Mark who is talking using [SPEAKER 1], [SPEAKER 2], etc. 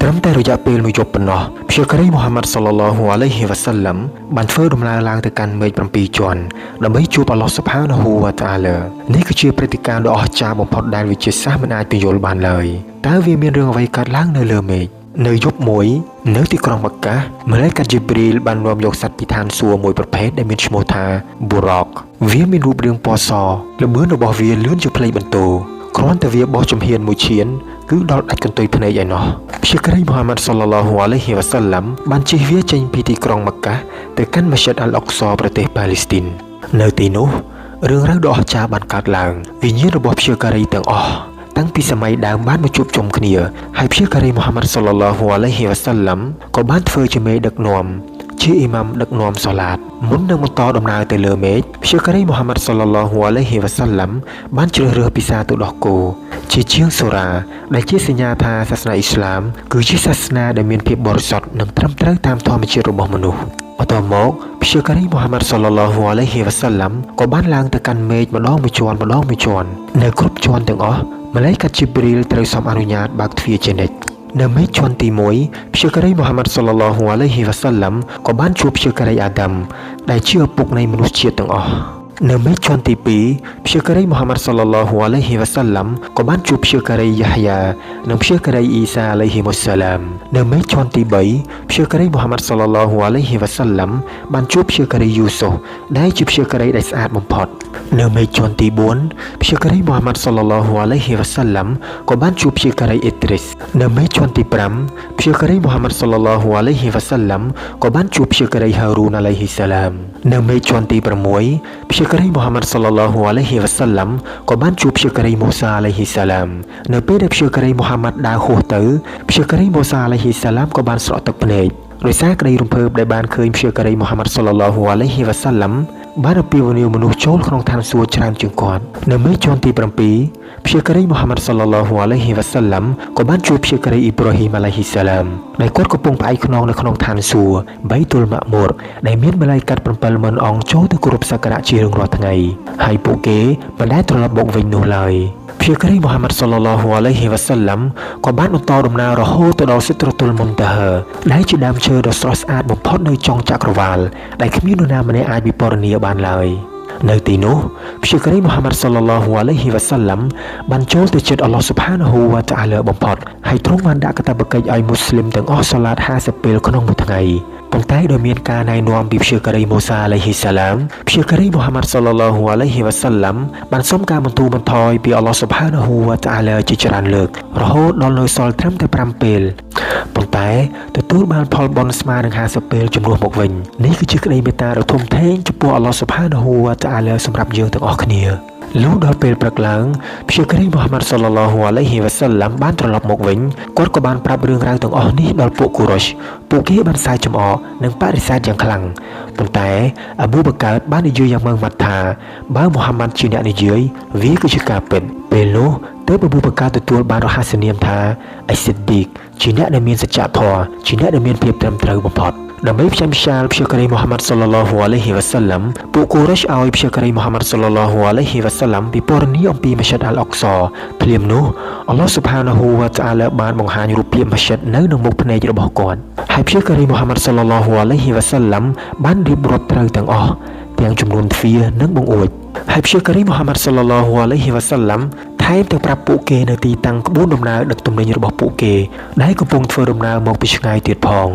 [SPEAKER 1] ត្រឹមតែរយៈពេលមួយយប់ប៉ុណ្ណោះព្យាការីមូហាម៉ាត់សល្លឡោះអាឡៃហ៊ីវ៉ាសាឡាំបានធ្វើដំណើរឡើងទៅកាន់មេឃ7ជាន់ដើម្បីជួបអល់ឡោះស៊ុបហានាហ៊ូវតាអាឡានេះគឺជាព្រឹត្តិការណ៍ដ៏អស្ចារ្យបំផុតដែលវិទ្យាសាស្ត្រមិនអាចពន្យល់បានឡើយតើវាមានរឿងអ្វីកើតឡើងនៅលើមេឃនៅយប់មួយនៅទីក្រុងម៉ាកាម៉ាឡៃកាត់ជីព្រីលបាននាំយកសត្វពីឋានសួគ៌មួយប្រភេទដែលមានឈ្មោះថាប៊ូរ៉កវាមានរូបរាងពណ៌សល្បឿនរបស់វាលឿនជាផ្លេកបន្ទោគ្រាន់តែវាបោះជំហានមួយឈានគឺដល់ដាច់កន្ទុយភ្នែកឯណោះព្យាការីមូហាម៉ាត់សល្លឡោះអាឡៃហ៊ីវ៉ាសាឡាំបានជិះវាចេញពីទីក្រុងម៉ាកាទៅកាន់ម៉ាស្ជីដអល់អុកសប្រទេសប៉ាឡេស្ទីននៅទីនោះរឿងរ៉ាវដ៏អស្ចារ្យបានកើតឡើងវិញ្ញាណរបស់ព្យាការីទាំងអស់តាំងពីសម័យដើមបានមកជួបជុំគ្នាហើយព្យាការីមូហាម៉ាត់សល្លឡោះអាឡៃហ៊ីវ៉ាសាឡាំក៏បានធ្វើជាមេដឹកនាំជាអ៊ីម៉ាំដឹកនាំសូឡាតមុននឹងបន្តដំណើរទៅលើមេឃព្យាការីមូហាម៉ាត់សល្លឡោះអាឡៃហ៊ីវ៉ាសាឡាំបានជ្រើសរើសពិសាទៅដោះគោជាជាងសូរ៉ាដែលជាសញ្ញាថាសាសនាអ៊ីស្លាមគឺជាសាសនាដែលមានភាពបរិសុទ្ធនិងត្រឹមត្រូវតាមធម្មជាតិរបស់មនុស្សបន្ទាប់មកព្យាការីមូហាម៉ាត់សល្លឡោះអាឡៃហ៊ីវ៉ាសាឡាំក៏បានឡើងទៅកាន់មេឃម្ដងមួយជាន់នៅគ្រប់ជាន់ទាំងអស់ម៉ាឡៃកាត់ជីព្រីលត្រូវសូមអនុញ្ញាតបើកទ្វារជានិច្ចនៅមេឃជាន់ទី1ព្យាការីមូហាម៉ាត់សល្លឡោះអាឡៃហ៊ីវ៉ាសាឡាំក៏បានជួបព្យាការីអាដាមដែលជាឪពុកនៃមនុស្សជាតិទាំងអស់នៅមេឃជាន់ទី2ព្យាការីមូហាម៉ាត់សល្លឡោះអាឡៃហ៊ីវ៉ាសាឡាំក៏បានជួបព្យាការីយ៉ាហ្យានិងព្យាការីអ៊ីសាអាឡៃហ៊ីមុសសាឡាមនៅមេឃជាន់ទី3ព្យាការីមូហាម៉ាត់សល្លឡោះអាឡៃហ៊ីវ៉ាសាឡាំបានជួបព្យាការីយូស៊ុហ្វដែលជាព្យាការីដែលស្អាតបំផុតនៅមេឃជាន់ទី4ព្យាការីមូហាម៉ាត់សល្លឡោះអាឡៃហ៊ីវ៉ាសាឡាំក៏បានជួបព្យាការីអ៊ីទ្រីសនៅមេឃជាន់ទី5ព្យាការីមូហាម៉ាត់សល្លឡោះអាឡៃហ៊ីវ៉ាសាឡាំក៏បានជួបព្យាការីហារូនអាឡៃហ៊ីសាឡាមនៅមេឃជាន់ទី6ព្យាការីមូហាម៉ាត់សល្លឡោះអាឡៃហ៊ីវ៉ាសាឡាំក៏បានជួបព្យាការីមូសាអាឡៃហ៊ីសាឡាមនៅពេលដែលព្យាការីមូហាម៉ាត់ដើរហួសទៅព្យាការីមូសាអាឡៃហ៊ីសាឡាមក៏បានស្រក់ទឹកភ្នែកដោយសារក្តីរំភើបដែលបានឃើញព្យាការីមូហាម៉ាត់សល្លឡោះអាឡៃហ៊ីវ៉ាសាឡាំបានអំពាវនាវមនុស្សចូលក្នុងឋានសួគ៌ច្រើនជាងគាត់នៅមេឃជាន់ទី7ព្យាការីមូហាម៉ាត់សល្លឡោះអាឡៃហ៊ីវ៉ាសាឡាំក៏បានជួបព្យាការីអ៊ីប្រាហ៊ីមអាឡៃហ៊ីសាឡាមដែលគាត់កំពុងផ្អែកខ្នងនៅក្នុងឋានសួគ៌បៃតុលម៉ាក់មូរដែលមានម៉ាឡៃកាត់70000អង្គចូលទៅគោរពសក្ការៈជារៀងរាល់ថ្ងៃហើយពួកគេមិនដែលត្រឡប់មកវិញនោះឡើយព្យាការីមូហាម៉ាត់សល្លឡោះអាឡៃហ៊ីវ៉ាសាឡាំក៏បានបន្តដំណើររហូតទៅដល់សិទ្រតុលមុនតាហាដែលជាដើមឈើដ៏ស្រស់ស្អាតបំផុតនៅចុងចក្រវាឡដែលគ្មាននរណាម្នាក់អាចវិពណ៌នាបានឡើយនៅទីនោះព្យាការីមូហាម៉ាត់សល្លឡោះអាឡៃហ៊ីវ៉ាសាឡាំបានចូលទៅជិតអល់ឡោះស៊ុបហានាហ៊ូវតាអាឡាបំផុតហើយទ្រង់បានដាក់កាតព្វកិច្ចឲ្យមូស្លីមទាំងអស់សូឡាត50ពេលក្នុងមួយថ្ងៃប៉ុន្តែដោយមានការណែនាំពីព្យាការីមូសាអាឡៃហ៊ីសាឡាមព្យាការីមូហាម៉ាត់សល្លឡោះអាឡៃហ៊ីវ៉ាសាឡាំបានសុំការបន្ទូលបន្ថយពីអល់ឡោះស៊ុបហានាហ៊ូវតាអាឡាជាច្រើនលើករហូតដល់នៅសល់ត្រឹមតែ5ពេលប៉ុន្តែទទួលបានផលបុណ្យស្មើនឹង50ពេលជំនួសមកវិញនេះគឺជាក្តីមេត្តាដ៏ធំធេងចំពោះអល់ឡោះស៊ុបហានាហ៊ូវតាអាឡាសម្រាប់យើងទាំងអស់គ្នាលុះដល់ពេលព្រឹកឡើងព្យាការីមូហាម៉ាត់សល្លឡោះអាឡៃហ៊ីវ៉ាសាឡាំបានត្រឡប់មកវិញគាត់ក៏បានប្រាប់រឿងរ៉ាវទាំងអស់នេះដល់ពួកកូរ៉ុចពួកគេបានសាយចំអកនិងបដិសេធយ៉ាងខ្លាំងប៉ុន្តែអាប៊ូបកាតបាននិយាយយ៉ាងម៉ឺងម៉ាត់ថាបើមូហាម៉ាត់ជាអ្នកនិយាយវាគឺជាការពិតពេលនោះទើបអាប៊ូបកាតទទួលបានរហស្សនាមថាអៃស៊ីឌីកជាអ្នកដែលមានសច្ចធម៌ជាអ្នកដែលមានភាពត្រឹមត្រូវបំផុតដើម្បីផ្សាយព្យាការីមូហាម៉ាត់សល្លឡោះអាឡៃហ៊ីវ៉ាសាឡាំពួកកូរ៉ុចឲ្យព្យាការីមូហាម៉ាត់សល្លឡោះអាឡៃហ៊ីវ៉ាសាឡាំពិពណ៌នាអំពីម៉ាស្ជីដអល់អុកសភ្លាមនោះអល់ឡោះស៊ុបហានាហ៊ូវតាអាឡាបានបង្ហាញរូបភាពម៉ាស្ជីដនៅក្នុងមុខភ្នែករបស់គាត់ហើយព្យាការីមូហាម៉ាត់សល្លឡោះអាឡៃហ៊ីវ៉ាសាឡាំបានរៀបរាប់ត្រូវទាំងអស់ទាំងចំនួនទ្វារនិងបង្អួចហើយព្យាការីមូហាម៉ាត់សល្លឡោះអាឡៃហ៊ីវ៉ាសាឡាំថែមទាំងប្រាប់ពួកគេនៅទីតាំងក្បួនដំណើរដឹកទំនិញរបស់ពួកគេដែលកំពុងធ្វើដំណើរមកពីឆ្ងាយទៀតផង